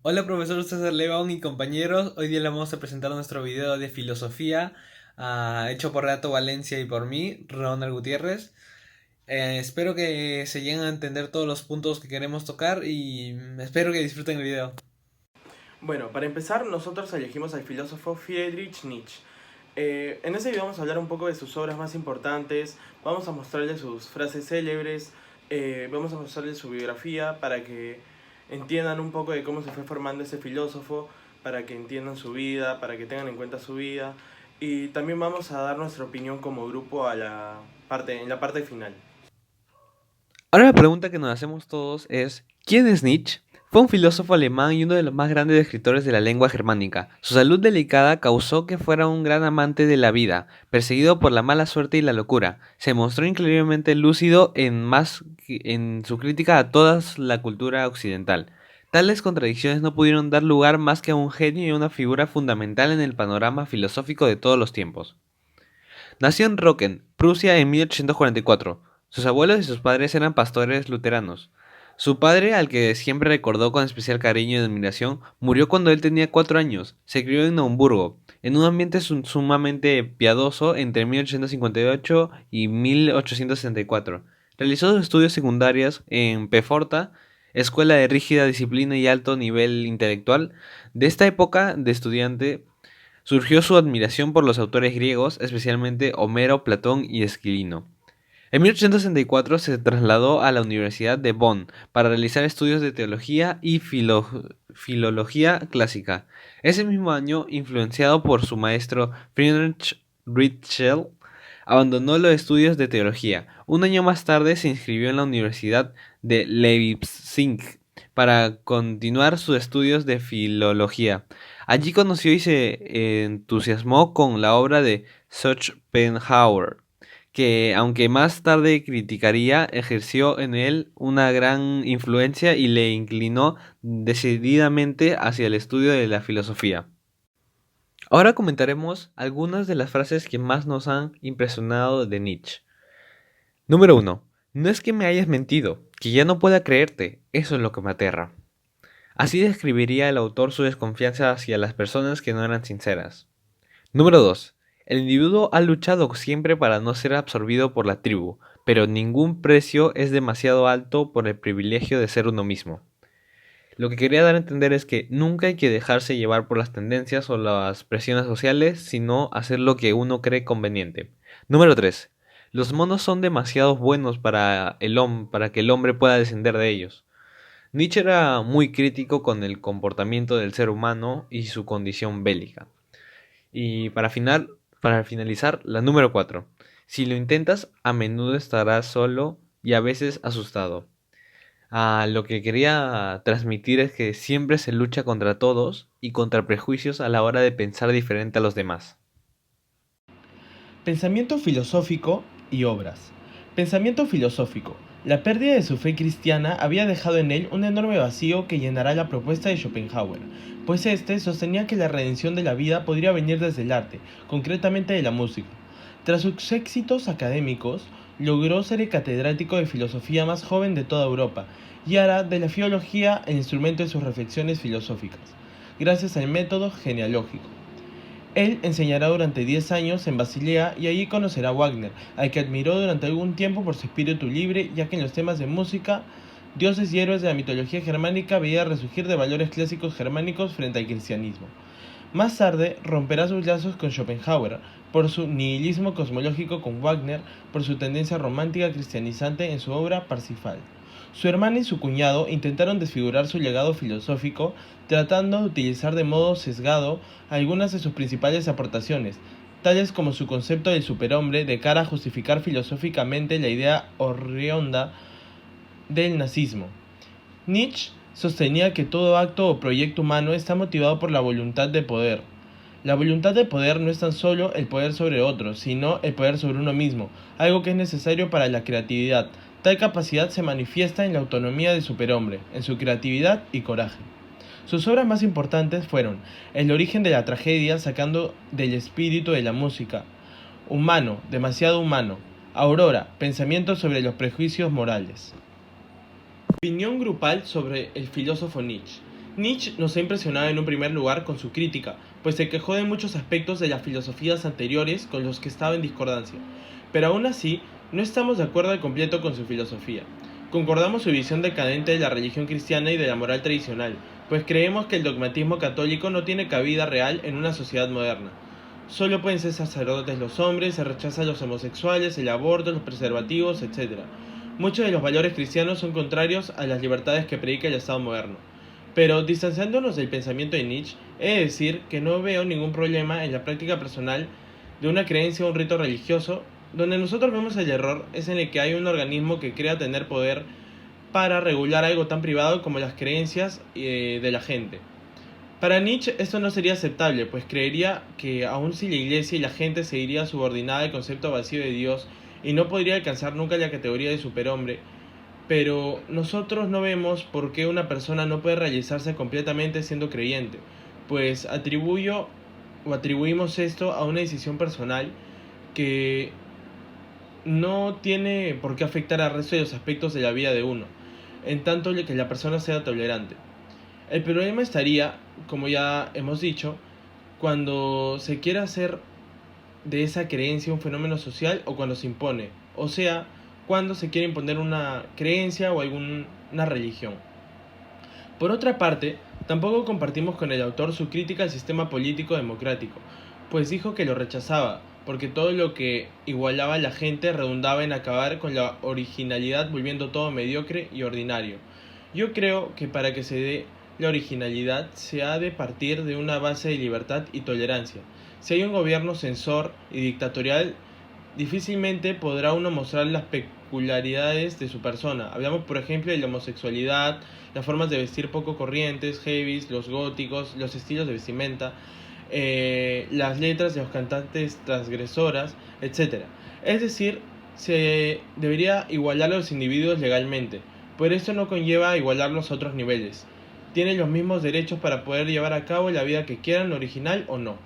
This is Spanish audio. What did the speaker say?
Hola profesor César León y compañeros, hoy día le vamos a presentar nuestro video de filosofía hecho por Renato Valencia y por mí, Ronald Gutiérrez. Espero que se lleguen a entender todos los puntos que queremos tocar y espero que disfruten el video. Bueno, para empezar, nosotros elegimos al filósofo Friedrich Nietzsche. En ese video vamos a hablar un poco de sus obras más importantes, vamos a mostrarles sus frases célebres, vamos a mostrarles su biografía para que entiendan un poco de cómo se fue formando ese filósofo, para que entiendan su vida, para que tengan en cuenta su vida, y también vamos a dar nuestra opinión como grupo en la parte final. Ahora la pregunta que nos hacemos todos es, ¿quién es Nietzsche? Fue un filósofo alemán y uno de los más grandes escritores de la lengua germánica. Su salud delicada causó que fuera un gran amante de la vida, perseguido por la mala suerte y la locura. Se mostró increíblemente lúcido en su crítica a toda la cultura occidental. Tales contradicciones no pudieron dar lugar más que a un genio y a una figura fundamental en el panorama filosófico de todos los tiempos. Nació en Rocken, Prusia en 1844. Sus abuelos y sus padres eran pastores luteranos. Su padre, al que siempre recordó con especial cariño y admiración, murió cuando él tenía 4 años. Se crió en Naumburgo, en un ambiente sumamente piadoso entre 1858 y 1864. Realizó sus estudios secundarios en Peforta, escuela de rígida disciplina y alto nivel intelectual. De esta época de estudiante surgió su admiración por los autores griegos, especialmente Homero, Platón y Esquilino. En 1864 se trasladó a la Universidad de Bonn para realizar estudios de teología y filología clásica. Ese mismo año, influenciado por su maestro Friedrich Ritschl, abandonó los estudios de teología. Un año más tarde se inscribió en la Universidad de Leipzig para continuar sus estudios de filología. Allí conoció y se entusiasmó con la obra de Schopenhauer, que aunque más tarde criticaría, ejerció en él una gran influencia y le inclinó decididamente hacia el estudio de la filosofía. Ahora comentaremos algunas de las frases que más nos han impresionado de Nietzsche. Número 1. No es que me hayas mentido, que ya no pueda creerte, eso es lo que me aterra. Así describiría el autor su desconfianza hacia las personas que no eran sinceras. Número 2. El individuo ha luchado siempre para no ser absorbido por la tribu, pero ningún precio es demasiado alto por el privilegio de ser uno mismo. Lo que quería dar a entender es que nunca hay que dejarse llevar por las tendencias o las presiones sociales, sino hacer lo que uno cree conveniente. Número 3. Los monos son demasiado buenos para que el hombre pueda descender de ellos. Nietzsche era muy crítico con el comportamiento del ser humano y su condición bélica. Y para finalizar, la número 4. Si lo intentas, a menudo estarás solo y a veces asustado. Lo que quería transmitir es que siempre se lucha contra todos y contra prejuicios a la hora de pensar diferente a los demás. Pensamiento filosófico y obras. Pensamiento filosófico. La pérdida de su fe cristiana había dejado en él un enorme vacío que llenará la propuesta de Schopenhauer, pues éste sostenía que la redención de la vida podría venir desde el arte, concretamente de la música. Tras sus éxitos académicos, logró ser el catedrático de filosofía más joven de toda Europa y hará de la filología el instrumento de sus reflexiones filosóficas, gracias al método genealógico. Él enseñará durante 10 años en Basilea y allí conocerá a Wagner, al que admiró durante algún tiempo por su espíritu libre, ya que en los temas de música, dioses y héroes de la mitología germánica veía resurgir de valores clásicos germánicos frente al cristianismo. Más tarde romperá sus lazos con Schopenhauer por su nihilismo cosmológico, con Wagner por su tendencia romántica cristianizante en su obra Parsifal. Su hermana y su cuñado intentaron desfigurar su legado filosófico tratando de utilizar de modo sesgado algunas de sus principales aportaciones, tales como su concepto del superhombre de cara a justificar filosóficamente la idea horrenda del nazismo. Nietzsche sostenía que todo acto o proyecto humano está motivado por la voluntad de poder. La voluntad de poder no es tan solo el poder sobre otros, sino el poder sobre uno mismo, algo que es necesario para la creatividad. Tal capacidad se manifiesta en la autonomía del superhombre, en su creatividad y coraje. Sus obras más importantes fueron El origen de la tragedia, sacando del espíritu de la música, Humano, demasiado humano, Aurora, pensamientos sobre los prejuicios morales. Opinión grupal sobre el filósofo Nietzsche. Nietzsche nos ha impresionado en un primer lugar con su crítica, pues se quejó de muchos aspectos de las filosofías anteriores con los que estaba en discordancia. Pero aún así, no estamos de acuerdo al completo con su filosofía. Concordamos su visión decadente de la religión cristiana y de la moral tradicional, pues creemos que el dogmatismo católico no tiene cabida real en una sociedad moderna. Solo pueden ser sacerdotes los hombres, se rechaza a los homosexuales, el aborto, los preservativos, etc. Muchos de los valores cristianos son contrarios a las libertades que predica el Estado moderno. Pero distanciándonos del pensamiento de Nietzsche, he de decir que no veo ningún problema en la práctica personal de una creencia o un rito religioso. Donde nosotros vemos el error es en el que hay un organismo que crea tener poder para regular algo tan privado como las creencias de la gente. Para Nietzsche esto no sería aceptable, pues creería que aun si la iglesia y la gente seguiría subordinada al concepto vacío de Dios y no podría alcanzar nunca la categoría de superhombre, pero nosotros no vemos por qué una persona no puede realizarse completamente siendo creyente, pues atribuimos esto a una decisión personal que no tiene por qué afectar al resto de los aspectos de la vida de uno, en tanto que la persona sea tolerante. El problema estaría, como ya hemos dicho, cuando se quiere hacer de esa creencia un fenómeno social o cuando se impone, o sea, cuando se quiere imponer una creencia o alguna religión. Por otra parte, tampoco compartimos con el autor su crítica al sistema político democrático, pues dijo que lo rechazaba, porque todo lo que igualaba a la gente redundaba en acabar con la originalidad volviendo todo mediocre y ordinario. Yo creo que para que se dé la originalidad se ha de partir de una base de libertad y tolerancia. Si hay un gobierno censor y dictatorial, difícilmente podrá uno mostrar las peculiaridades de su persona. Hablamos, por ejemplo, de la homosexualidad, las formas de vestir poco corrientes, heavies, los góticos, los estilos de vestimenta, las letras de los cantantes transgresoras, etc. Es decir, se debería igualar a los individuos legalmente, pero esto no conlleva igualarlos a otros niveles. Tienen los mismos derechos para poder llevar a cabo la vida que quieran, original o no.